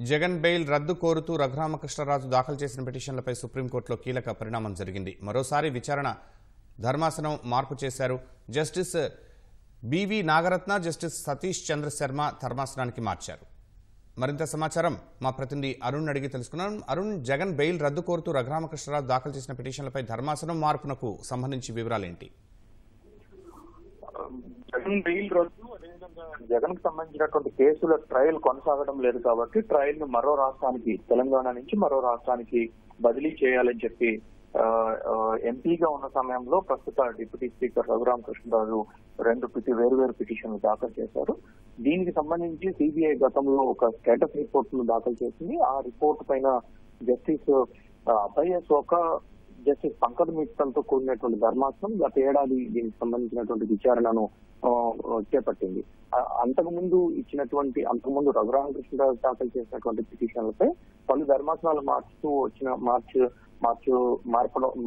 Jagan bail రద్దు కోరుతూ రఘురామకృష్ణరాజు దాఖలు చేసిన పిటిషన్లపై సుప్రీంకోర్టులో కీలక పరిణామం జరిగింది. మరోసారి విచారణ ధర్మాసనం మార్పు చేశారు. Justice BV Nagarathna, Justice Satish Chandra Sharma ధర్మాసనానికి మార్చారు. మరింత సమాచారం మా ప్రతినిధి అరుణ్ అడిగి తెలుసుకున్నాం. అరుణ్, జగన్ బెయిల్ రద్దు కోరుతూ రఘురామకృష్ణరాజు దాఖలు చేసిన పిటిషన్లపై ధర్మాసనం మార్పునకు సంబంధించి వివరాలేంటి? జగన్ బెయిల్ రద్దు, అదేవిధంగా జగన్ కు సంబంధించినటువంటి కేసుల ట్రయల్ కొనసాగడం లేదు కాబట్టి ట్రయల్ ను మరో రాష్ట్రానికి, తెలంగాణ నుంచి మరో రాష్ట్రానికి బదిలీ చేయాలని చెప్పి ఎంపీగా ఉన్న సమయంలో ప్రస్తుత డిప్యూటీ స్పీకర్ రఘురామకృష్ణరాజు వేరు పిటిషన్లు దాఖలు చేశారు. దీనికి సంబంధించి సిబిఐ గతంలో ఒక స్టేటస్ రిపోర్ట్ ను దాఖలు చేసింది. ఆ రిపోర్ట్ పైన జస్టిస్ అభయ శోక, జస్టిస్ పంకజ్ మిత్తల్తో కూడినటువంటి ధర్మాసనం గత ఏడాది దీనికి సంబంధించినటువంటి విచారణను చేపట్టింది. అంతకుముందు రఘురామకృష్ణరాజు దాఖలు చేసినటువంటి పిటిషన్లపై పలు ధర్మాసనాలు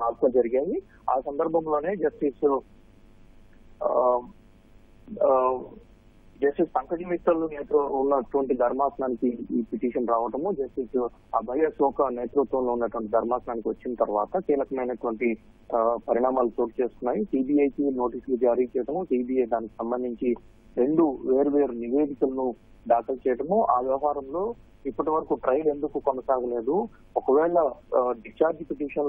మార్పులు జరిగాయి. ఆ సందర్భంలోనే జస్టిస్ పంకజ్ మిత్తల్ ఉన్నటువంటి ధర్మాసనానికి ఈ పిటిషన్ రావటము, జస్టిస్ అభయ శోక నేతృత్వంలో ఉన్నటువంటి ధర్మాసనానికి వచ్చిన తర్వాత కీలకమైనటువంటి పరిణామాలు చోటు చేసుకున్నాయి. సిబిఐకి నోటీసులు జారీ చేయడము, సిబిఐ దానికి సంబంధించి 2 వేర్వేరు నివేదికలను దాఖలు చేయడము, ఆ వ్యవహారంలో ఇప్పటి వరకు ట్రయల్ ఎందుకు కొనసాగలేదు, ఒకవేళ డిశ్చార్జ్ పిటిషన్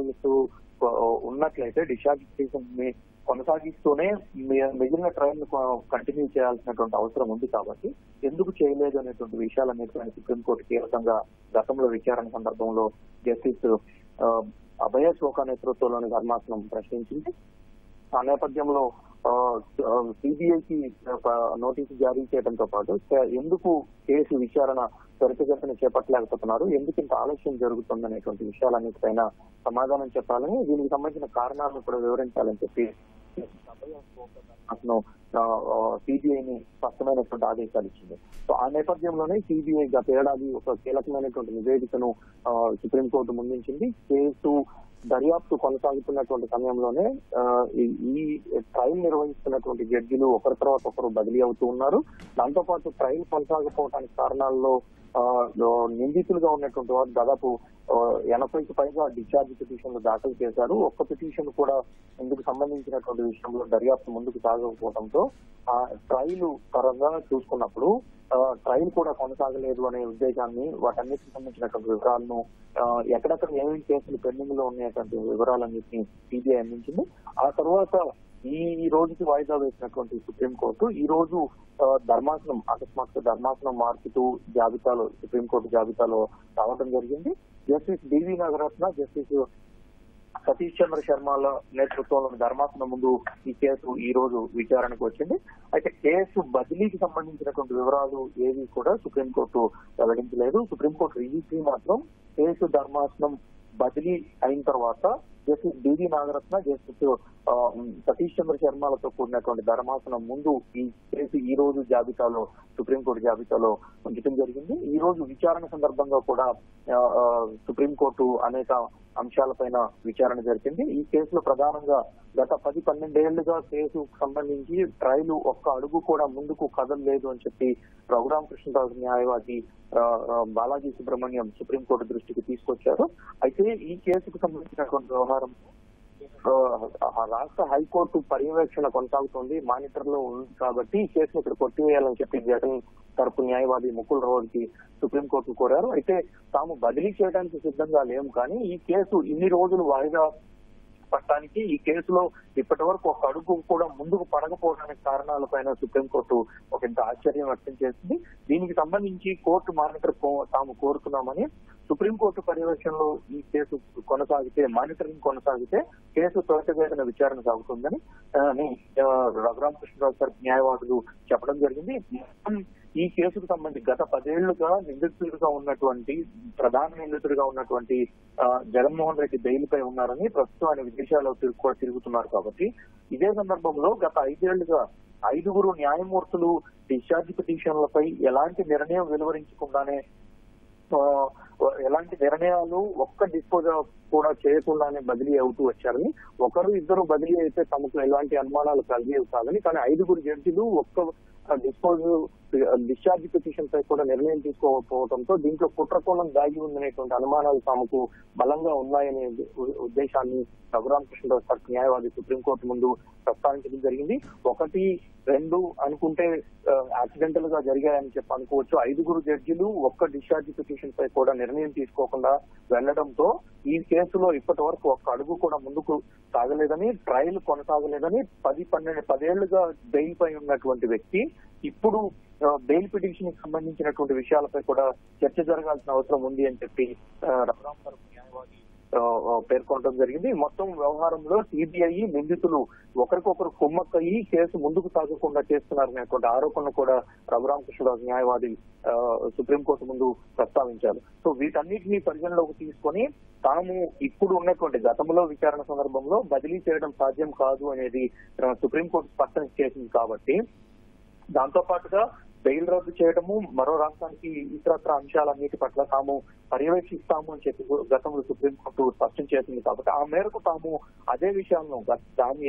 ఉన్నట్లయితే డిశ్చార్జ్ పిటిషన్ ని కొనసాగిస్తూనే మిగిలిన ట్రయల్ ను కంటిన్యూ చేయాల్సినటువంటి అవసరం ఉంది కాబట్టి ఎందుకు చేయలేదు అనేటువంటి విషయాలన్నిటిపైన సుప్రీంకోర్టు కీలకంగా గతంలో విచారణ సందర్భంలో జస్టిస్ అభయ శోక నేతృత్వంలోని ధర్మాసనం ప్రశ్నించింది. ఆ నేపథ్యంలో సిబిఐకి నోటీసు జారీ చేయడంతో పాటు ఎందుకు కేసు విచారణ త్వరితగతిన చేపట్టలేకపోతున్నారు, ఎందుకు ఇంత ఆలస్యం జరుగుతుందనేటువంటి విషయాలన్నిటిపైన సమాధానం చెప్పాలని, దీనికి సంబంధించిన కారణాలను కూడా వివరించాలని చెప్పి సిబిఐని స్పష్టమైనటువంటి ఆదేశాలు ఇచ్చింది. సో ఆ నేపథ్యంలోనే సిబిఐ గత ఏడాది ఒక కీలకమైనటువంటి నివేదికను సుప్రీంకోర్టు ముందుంచింది. కేసు దర్యాప్తు కొనసాగుతున్నటువంటి సమయంలోనే ఈ ట్రయల్ నిర్వహిస్తున్నటువంటి జడ్జిలు ఒకరి తర్వాత ఒకరు బదిలీ అవుతూ ఉన్నారు. దాంతో పాటు ట్రయల్ కొనసాగకపోవడానికి కారణాల్లో నిందితులుగా ఉన్నటువంటి వారు దాదాపు 80కి పైగా డిశ్చార్జ్ పిటిషన్లు దాఖలు చేశారు. ఒక్క పిటిషన్ కూడా ఇందుకు సంబంధించినటువంటి విషయంలో దర్యాప్తు ముందుకు సాగకపోవడంతో ఆ ట్రయల్ పరంగా చూసుకున్నప్పుడు ట్రయల్ కూడా కొనసాగలేదు అనే ఉద్దేశాన్ని, వాటన్నిటికి సంబంధించినటువంటి వివరాలను, ఎక్కడెక్కడ ఏమేమి కేసులు పెండింగ్ లో ఉన్నాయటువంటి వివరాలన్నింటినీ సిబిఐ అందించింది. ఆ తర్వాత ఈ రోజుకి వాయిదా వేసినటువంటి సుప్రీంకోర్టు ఈ రోజు అకస్మాత్తుగా ధర్మాసనం మార్పుతూ సుప్రీంకోర్టు జాబితాలో రావడం జరిగింది. Justice BV Nagarathna, Justice Satish Chandra శర్మల నేతృత్వంలోని ధర్మాసనం ముందు ఈ కేసు ఈ రోజు విచారణకు వచ్చింది. అయితే కేసు బదిలీకి సంబంధించినటువంటి వివరాలు ఏవి కూడా సుప్రీంకోర్టు వెల్లడించలేదు. సుప్రీంకోర్టు రిజిస్ట్రీ మాత్రం కేసు ధర్మాసనం బదిలీ అయిన తర్వాత Justice BV Nagarathna, Justice Satish Chandra శర్మలతో కూడినటువంటి ధర్మాసనం ముందు ఈ కేసు ఈ రోజు సుప్రీంకోర్టు జాబితాలో ఉంచడం జరిగింది. ఈ రోజు విచారణ సందర్భంగా కూడా సుప్రీంకోర్టు అనేక అంశాలపైన విచారణ జరిపింది. ఈ కేసులో ప్రధానంగా గత 10-12 ఏళ్లుగా కేసుకు సంబంధించి ట్రయల్ ఒక్క అడుగు కూడా ముందుకు కదలలేదు అని చెప్పి రఘురామకృష్ణరాజు న్యాయవాది బాలాజీ సుబ్రహ్మణ్యం సుప్రీంకోర్టు దృష్టికి తీసుకొచ్చారు. అయితే ఈ కేసుకు సంబంధించినటువంటి వ్యవహారం రాష్ట్ర హైకోర్టు పర్యవేక్షణ కొనసాగుతోంది, మానిటర్ లో ఉంది కాబట్టి ఈ కేసును ఇక్కడ కొట్టివేయాలని చెప్పి జగన్ తరపు న్యాయవాది ముకుల్ రోడ్కి సుప్రీంకోర్టు కోరారు. అయితే తాము బదిలీ చేయడానికి సిద్ధంగా లేము, కానీ ఈ కేసు ఇన్ని రోజులు వాయిదా పట్టానికి, ఈ కేసులో ఇప్పటి వరకు ఒక అడుగు కూడా ముందుకు పడకపోవడానికి కారణాలపైన సుప్రీంకోర్టు ఒక ఇంత ఆశ్చర్యం వ్యక్తం చేసింది. దీనికి సంబంధించి కోర్టు మానిటర్ తాము కోరుతున్నామని, సుప్రీంకోర్టు పర్యవేక్షణలో ఈ కేసు మానిటరింగ్ కొనసాగితే కేసు త్వరితగతిన విచారణ సాగుతుందని రఘురామకృష్ణరాజు తరపు న్యాయవాదులు చెప్పడం జరిగింది. ఈ కేసుకు సంబంధించి గత 10 ఏళ్లుగా ప్రధాన నిందితుడిగా ఉన్నటువంటి జగన్మోహన్ రెడ్డి బెయిల్ పై ఉన్నారని, ప్రస్తుతం ఆయన విదేశాల్లో తిరుగుతున్నారు కాబట్టి ఇదే సందర్భంలో గత 5 ఏళ్లుగా 5 న్యాయమూర్తులు డిశ్చార్జ్ పిటిషన్లపై ఎలాంటి నిర్ణయం వెలువరించకుండానే ఎలాంటి నిర్ణయాలు ఒక్క డిస్పోజ్ కూడా చేయకుండానే బదిలీ అవుతూ వచ్చారని, ఒకరు ఇద్దరు బదిలీ అయితే తమకు ఎలాంటి అనుమానాలు కలిగేవి కాదని, కానీ 5 జడ్జిలు ఒక్క డిశ్చార్జ్ పిటిషన్ పై కూడా నిర్ణయం తీసుకోకపోవడంతో దీంట్లో కుట్రకోణం దాగి ఉందనేటువంటి అనుమానాలు తమకు బలంగా ఉన్నాయనే ఉద్దేశాన్ని రఘురామకృష్ణరాజు తరపు న్యాయవాది సుప్రీంకోర్టు ముందు ప్రస్తావించడం జరిగింది. 1, 2 అనుకుంటే యాక్సిడెంటల్ గా జరిగాయని చెప్పి అనుకోవచ్చు. 5 జడ్జిలు ఒక్క డిశ్చార్జ్ పిటిషన్ పై కూడా నిర్ణయం తీసుకోకుండా వెళ్లడంతో ఈ కేసులో ఇప్పటి వరకు ఒక్క అడుగు కూడా ముందుకు సాగలేదని, ట్రయల్ కొనసాగలేదని 10 ఏళ్లుగా బెయిల్ పై ఉన్నటువంటి వ్యక్తి ఇప్పుడు బెయిల్ పిటిషన్ కి సంబంధించినటువంటి విషయాలపై కూడా చర్చ జరగాల్సిన అవసరం ఉంది అని చెప్పి రఘురామ్ తరపు న్యాయవాది పేర్కొనడం జరిగింది. మొత్తం వ్యవహారంలో సిబిఐ నిందితులు ఒకరికొకరు కుమ్మక్కయ్యి కేసు ముందుకు సాగకుండా చేస్తున్నారనేటువంటి ఆరోపణలు కూడా రఘురామకృష్ణరాజు న్యాయవాది సుప్రీంకోర్టు ముందు ప్రస్తావించారు. సో వీటన్నిటినీ పరిగణలోకి తీసుకొని తాము ఇప్పుడు ఉన్నటువంటి గతంలో విచారణ సందర్భంలో బదిలీ చేయడం సాధ్యం కాదు అనేది సుప్రీంకోర్టు స్పష్టం చేసింది కాబట్టి, దాంతో పాటుగా బెయిల్ రద్దు చేయడము, మరో రాష్ట్రానికి ఇతరత్ర అంశాలన్నిటి పట్ల తాము పర్యవేక్షిస్తాము అని చెప్పి గతంలో సుప్రీంకోర్టు స్పష్టం చేసింది కాబట్టి ఆ మేరకు తాము అదే విషయాలను తాము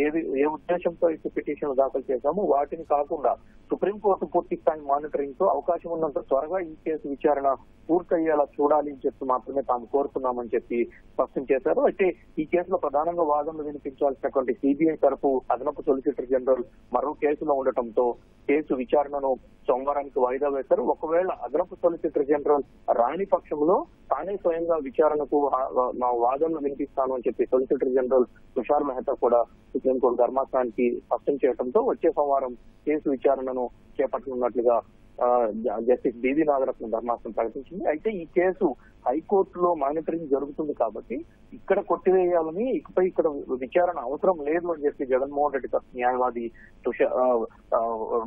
ఏ ఉద్దేశంతో ఈ పిటిషన్ దాఖలు చేశామో వాటిని కాకుండా సుప్రీంకోర్టు పూర్తి స్థాయి మానిటరింగ్ తో అవకాశం ఉన్నంత త్వరగా ఈ కేసు విచారణ పూర్తయ్యేలా చూడాలి అని చెప్పి మాత్రమే తాము కోరుతున్నామని చెప్పి స్పష్టం చేశారు. అయితే ఈ కేసులో ప్రధానంగా వాదనలు వినిపించాల్సినటువంటి సిబిఐ తరపు అదనపు సొలిసిటర్ జనరల్ మరో కేసులో ఉండటంతో కేసు విచారణను సోమవారానికి వాయిదా వేశారు. ఒకవేళ అదనపు సొలిసిటర్ జనరల్ రాని పక్షంలో తానే స్వయంగా విచారణకు మా వాదనలు వినిపిస్తాను అని చెప్పి సొలిసిటర్ జనరల్ తుషార్ మెహతా కూడా సుప్రీంకోర్టు ధర్మాసనానికి స్పష్టం చేయడంతో వచ్చే సోమవారం కేసు విచారణను చేపట్టనున్నట్లుగా జస్టిస్ బివి నాగరత్న ధర్మాసనం ప్రకటించింది. అయితే ఈ కేసు హైకోర్టులో మానిటరింగ్ జరుగుతుంది కాబట్టి ఇక్కడ కొట్టివేయాలని, ఇకపై ఇక్కడ విచారణ అవసరం లేదు అని చెప్పి జగన్మోహన్ రెడ్డి తరఫు న్యాయవాది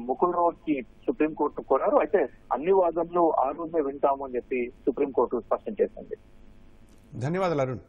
ముకుల్ రోజ్ కి సుప్రీంకోర్టు కోరారు. అయితే అన్ని వాదనలు ఆ రోజే వింటాము అని చెప్పి సుప్రీంకోర్టు స్పష్టం చేసింది. ధన్యవాదాలు అరుణ్.